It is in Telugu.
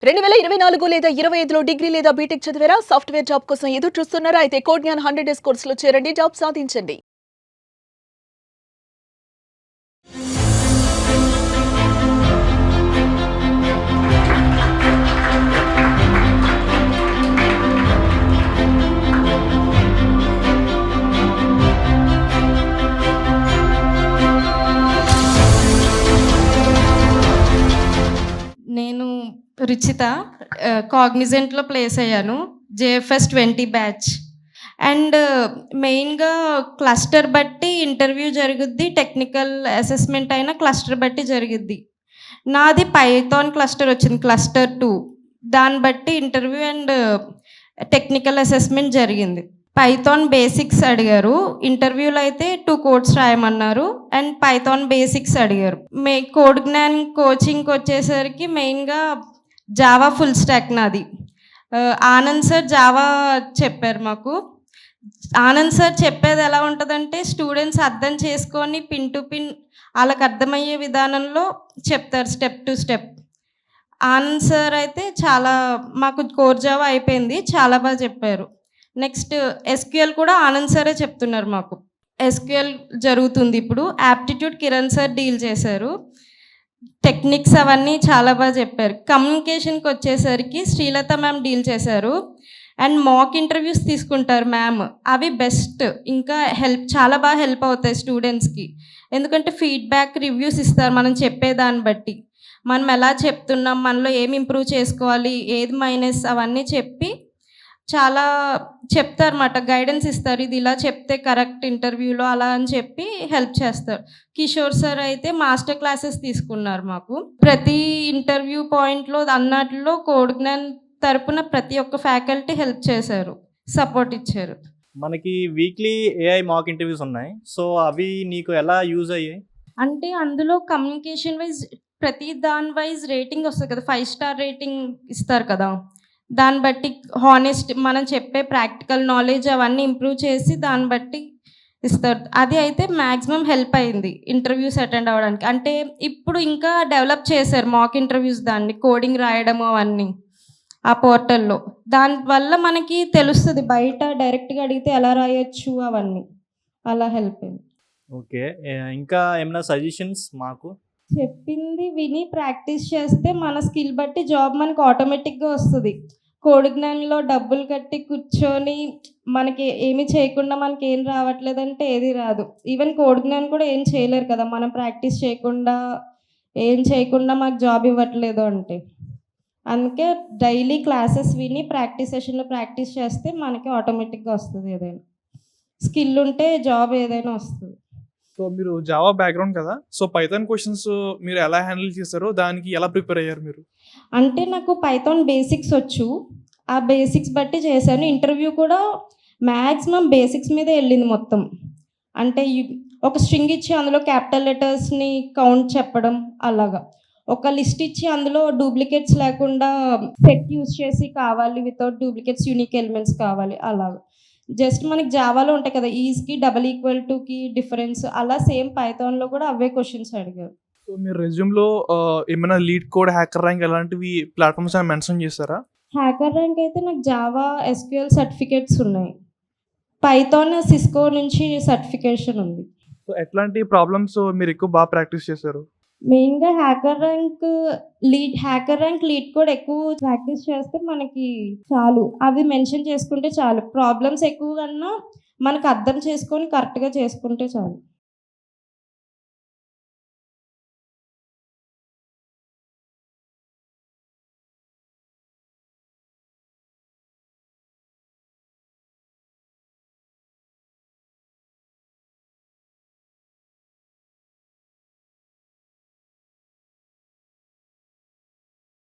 2024 లేదా 25లో డిగ్రీ లేదా బీటెక్ చదివారా? సాఫ్ట్‌వేర్ జాబ్ కోసం ఎదురు చూస్తున్నారా? అయితే కోడ్ జ్ఞాన్ 100 డేస్ కోర్సులో చేరండి. జాబ్ సాధించండి. నేను రుచిత కాగ్నిజెంట్‌లో ప్లేస్ అయ్యాను. JFS 20 batch. అండ్ మెయిన్‌గా క్లస్టర్ బట్టి ఇంటర్వ్యూ జరుగుద్ది. టెక్నికల్ అసెస్మెంట్ అయినా క్లస్టర్ బట్టి జరిగిద్ది. నాది పైథాన్ క్లస్టర్ వచ్చింది. క్లస్టర్ 2. దాన్ని బట్టి ఇంటర్వ్యూ అండ్ టెక్నికల్ అసెస్మెంట్ జరిగింది. పైథాన్ బేసిక్స్ అడిగారు. ఇంటర్వ్యూలో అయితే 2 కోడ్స్ రాయమన్నారు. అండ్ పైథాన్ బేసిక్స్ అడిగారు. కోడ్ జ్ఞాన్ కోచింగ్కి వచ్చేసరికి మెయిన్గా జావా ఫుల్ స్టాక్ నాది. ఆనంద్ సార్ జావా చెప్పారు మాకు. ఆనంద్ సార్ చెప్పేది ఎలా ఉంటుందంటే స్టూడెంట్స్ అర్థం చేసుకొని పిన్ టు పిన్ వాళ్ళకి అర్థమయ్యే విధానంలో చెప్తారు, step to step. Anand sir అయితే చాలా మాకు కోర్ జావా అయిపోయింది, చాలా బాగా చెప్పారు. నెక్స్ట్ ఎస్క్యూఎల్ కూడా ఆనంద్ సారే చెప్తున్నారు మాకు. ఎస్క్యూఎల్ జరుగుతుంది ఇప్పుడు. యాప్టిట్యూడ్ కిరణ్ సార్ డీల్ చేశారు. టెక్నిక్స్ అవన్నీ చాలా బాగా చెప్పారు. కమ్యూనికేషన్కి వచ్చేసరికి శ్రీలత మ్యామ్ డీల్ చేశారు. అండ్ మాక్ ఇంటర్వ్యూస్ తీసుకుంటారు మ్యామ్. అవి బెస్ట్. ఇంకా చాలా బాగా హెల్ప్ అవుతాయి స్టూడెంట్స్కి. ఎందుకంటే ఫీడ్బ్యాక్ రివ్యూస్ ఇస్తారు మనం చెప్పేదాన్ని బట్టి. మనం ఎలా చెప్తున్నాం, మనలో ఏమి ఇంప్రూవ్ చేసుకోవాలి, ఏది మైనస్, అవన్నీ చెప్పి చాలా చెప్తారన్నమాట. గైడెన్స్ ఇస్తారు. ఇది ఇలా చెప్తే కరెక్ట్ ఇంటర్వ్యూలో అలా అని చెప్పి హెల్ప్ చేస్తారు. కిషోర్ సార్ అయితే మాస్టర్ క్లాసెస్ తీసుకున్నారు మాకు. ప్రతి ఇంటర్వ్యూ పాయింట్లో అన్నట్లో కోడ్ జ్ఞాన్ తరపున ప్రతి ఒక్క ఫ్యాకల్టీ హెల్ప్ చేశారు, సపోర్ట్ ఇచ్చారు. మనకి వీక్లీ ఏఐ మాక్ ఇంటర్వ్యూస్ ఉన్నాయి. సో అవి నీకు ఎలా యూజ్ అయ్యాయి? అంటే అందులో కమ్యూనికేషన్ వైజ్ ప్రతి దాని వైజ్ రేటింగ్ వస్తుంది కదా, 5 స్టార్ రేటింగ్ ఇస్తారు కదా. దాన్ని బట్టి హానెస్ట్ మనం చెప్పే ప్రాక్టికల్ నాలెడ్జ్ అవన్నీ ఇంప్రూవ్ చేసి దాన్ని బట్టి ఇస్తారు. అది అయితే మ్యాక్సిమం హెల్ప్ అయింది ఇంటర్వ్యూస్ అటెండ్ అవ్వడానికి. అంటే ఇప్పుడు ఇంకా డెవలప్ చేశారు మాక్ ఇంటర్వ్యూస్, దాన్ని కోడింగ్ రాయడము అవన్నీ ఆ పోర్టల్లో. దానివల్ల మనకి తెలుస్తుంది బయట డైరెక్ట్గా అడిగితే ఎలా రాయొచ్చు అవన్నీ. అలా హెల్ప్ అయింది. ఓకే, ఇంకా ఏమైనా సజెషన్స్ మాకు? చెప్పింది విని ప్రాక్టీస్ చేస్తే మన స్కిల్ బట్టి జాబ్ మనకు ఆటోమేటిక్గా వస్తుంది. కోడ్ జ్ఞానంలో డబ్బులు కట్టి కూర్చొని మనకి ఏమి చేయకుండా మనకి ఏం రావట్లేదంటే ఏది రాదు. ఈవెన్ కోడ్ జ్ఞానం కూడా ఏం చేయలేరు కదా, మనం ప్రాక్టీస్ చేయకుండా ఏం చేయకుండా మాకు జాబ్ ఇవ్వట్లేదు అంటే. అందుకే డైలీ క్లాసెస్ విని ప్రాక్టీస్ సెషన్లో ప్రాక్టీస్ చేస్తే మనకి ఆటోమేటిక్గా వస్తుంది. ఏదైనా స్కిల్ ఉంటే జాబ్ ఏదైనా వస్తుంది. సో మీరు జావా బ్యాక్గ్రౌండ్ కదా, సో పైథాన్ క్వశ్చన్స్ మీరు ఎలా హ్యాండిల్ చేశారో, దానికి ఎలా ప్రిపేర్ అయ్యారు మీరు? అంటే నాకు పైథాన్ బేసిక్స్ వచ్చు. ఆ బేసిక్స్ బట్టి చేశాను. ఇంటర్వ్యూ కూడా మ్యాక్సిమం బేసిక్స్ మీదే వెళ్ళింది మొత్తం. అంటే ఒక స్ట్రింగ్ ఇచ్చి అందులో క్యాపిటల్ లెటర్స్ని కౌంట్ చెప్పడం, అలాగా ఒక లిస్ట్ ఇచ్చి అందులో డూప్లికేట్స్ లేకుండా సెట్ యూస్ చేసి కావాలి, వితౌట్ డూప్లికేట్స్ యూనిక్ ఎలిమెంట్స్ కావాలి, అలాగా. జస్ట్ మనకి జావాలో ఉంటాయి కదా, ఈజ్కి డబల్ ఈక్వల్ టుకి డిఫరెన్స్, అలా సేమ్ పైథాన్లో కూడా అవే క్వశ్చన్స్ అడిగారు. సో మీరు రెజ్యూమ్లో ఏమైనా లీడ్ కోడ్, హ్యాకర్ ర్యాంక్ అలాంటివి ప్లాట్ఫామ్స్ అని మెన్షన్ చేస్తారా? హ్యాకర్ ర్యాంక్ అయితే నాకు జావా ఎస్క్యూఎల్ సర్టిఫికేట్స్ ఉన్నాయి. పైథాన్ సిస్కో నుంచి సర్టిఫికేషన్ ఉంది. సో ఎట్లాంటి ప్రాబ్లమ్స్ మీరు ఎక్కువ బాగా ప్రాక్టీస్ చేశారు? మెయిన్గా హ్యాకర్ ర్యాంక్ లీడ్ కోడ్ ఎక్కువ ప్రాక్టీస్ చేస్తే మనకి చాలు. అవి మెన్షన్ చేసుకుంటే చాలు. ప్రాబ్లమ్స్ ఎక్కువ కన్నా మనకు అర్థం చేసుకొని కరెక్ట్గా చేసుకుంటే చాలు.